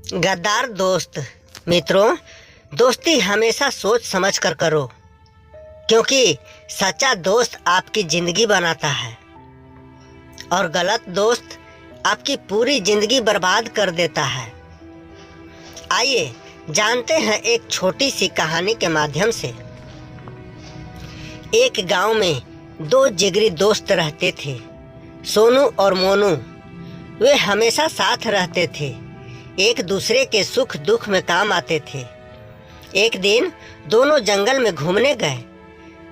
गद्दार दोस्त। मित्रों, दोस्ती हमेशा सोच समझ कर करो, क्योंकि सच्चा दोस्त आपकी ज़िंदगी बनाता है और गलत दोस्त आपकी पूरी ज़िंदगी बर्बाद कर देता है। आइए जानते हैं एक छोटी सी कहानी के माध्यम से। एक गांव में दो जिगरी दोस्त रहते थे, सोनू और मोनू। वे हमेशा साथ रहते थे, एक दूसरे के सुख दुख में काम आते थे। एक दिन दोनों जंगल में घूमने गए।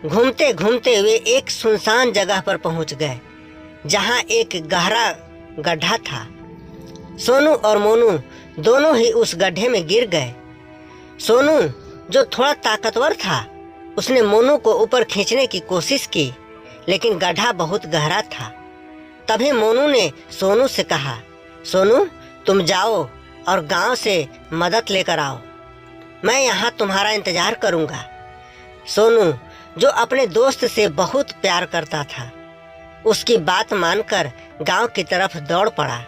घूमते घूमते वे एक सुनसान जगह पर पहुंच गए, जहां एक गहरा गड्ढा था। सोनू और मोनू दोनों ही उस गड्ढे में गिर गए। सोनू, जो थोड़ा ताकतवर था, उसने मोनू को ऊपर खींचने की कोशिश की, लेकिन गड्ढा बहुत गहरा था। तभी मोनू ने सोनू से कहा, सोनू, तुम जाओ और गांव से मदद लेकर आओ, मैं यहाँ तुम्हारा इंतजार करूँगा। सोनू, जो अपने दोस्त से बहुत प्यार करता था, उसकी बात मानकर गांव की तरफ दौड़ पड़ा।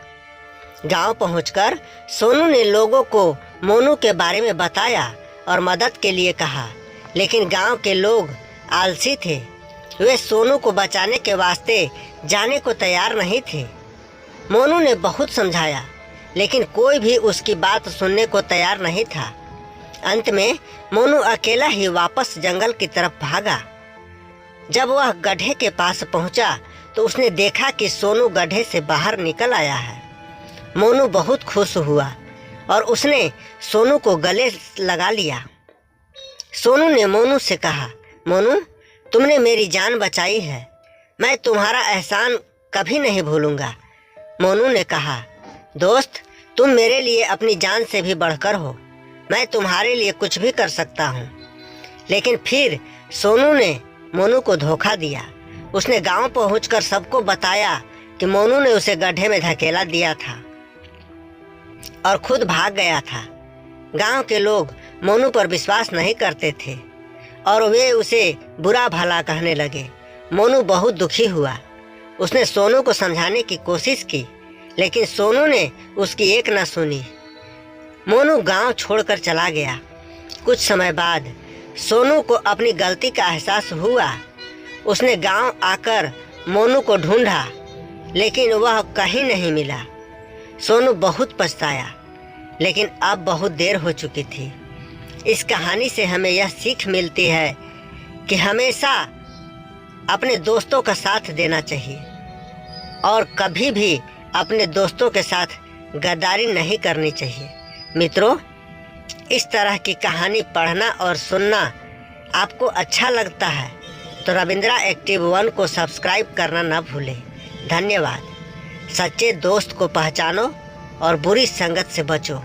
गांव पहुंचकर सोनू ने लोगों को मोनू के बारे में बताया और मदद के लिए कहा, लेकिन गांव के लोग आलसी थे। वे सोनू को बचाने के वास्ते जाने को तैयार नहीं थे। मोनू ने बहुत समझाया, लेकिन कोई भी उसकी बात सुनने को तैयार नहीं था। अंत में मोनू अकेला ही वापस जंगल की तरफ भागा। जब वह गड्ढे के पास पहुंचा तो उसने देखा कि सोनू गड्ढे से बाहर निकल आया है। मोनू बहुत खुश हुआ और उसने सोनू को गले लगा लिया। सोनू ने मोनू से कहा, मोनू, तुमने मेरी जान बचाई है, मैं तुम्हारा एहसान कभी नहीं भूलूंगा। मोनू ने कहा, दोस्त, तुम मेरे लिए अपनी जान से भी बढ़कर हो, मैं तुम्हारे लिए कुछ भी कर सकता हूँ। लेकिन फिर सोनू ने मोनू को धोखा दिया। उसने गांव पहुंचकर सबको बताया कि मोनू ने उसे गड्ढे में धकेला दिया था और खुद भाग गया था। गांव के लोग मोनू पर विश्वास नहीं करते थे और वे उसे बुरा भला कहने लगे। मोनू बहुत दुखी हुआ। उसने सोनू को समझाने की कोशिश की, लेकिन सोनू ने उसकी एक न सुनी। मोनू गांव छोड़कर चला गया। कुछ समय बाद सोनू को अपनी गलती का एहसास हुआ। उसने गांव आकर मोनू को ढूंढा, लेकिन वह कहीं नहीं मिला। सोनू बहुत पछताया, लेकिन अब बहुत देर हो चुकी थी। इस कहानी से हमें यह सीख मिलती है कि हमेशा अपने दोस्तों का साथ देना चाहिए और कभी भी अपने दोस्तों के साथ गद्दारी नहीं करनी चाहिए। मित्रों, इस तरह की कहानी पढ़ना और सुनना आपको अच्छा लगता है तो रविंद्रा एक्टिव 1 को सब्सक्राइब करना न भूलें। धन्यवाद। सच्चे दोस्त को पहचानो और बुरी संगत से बचो।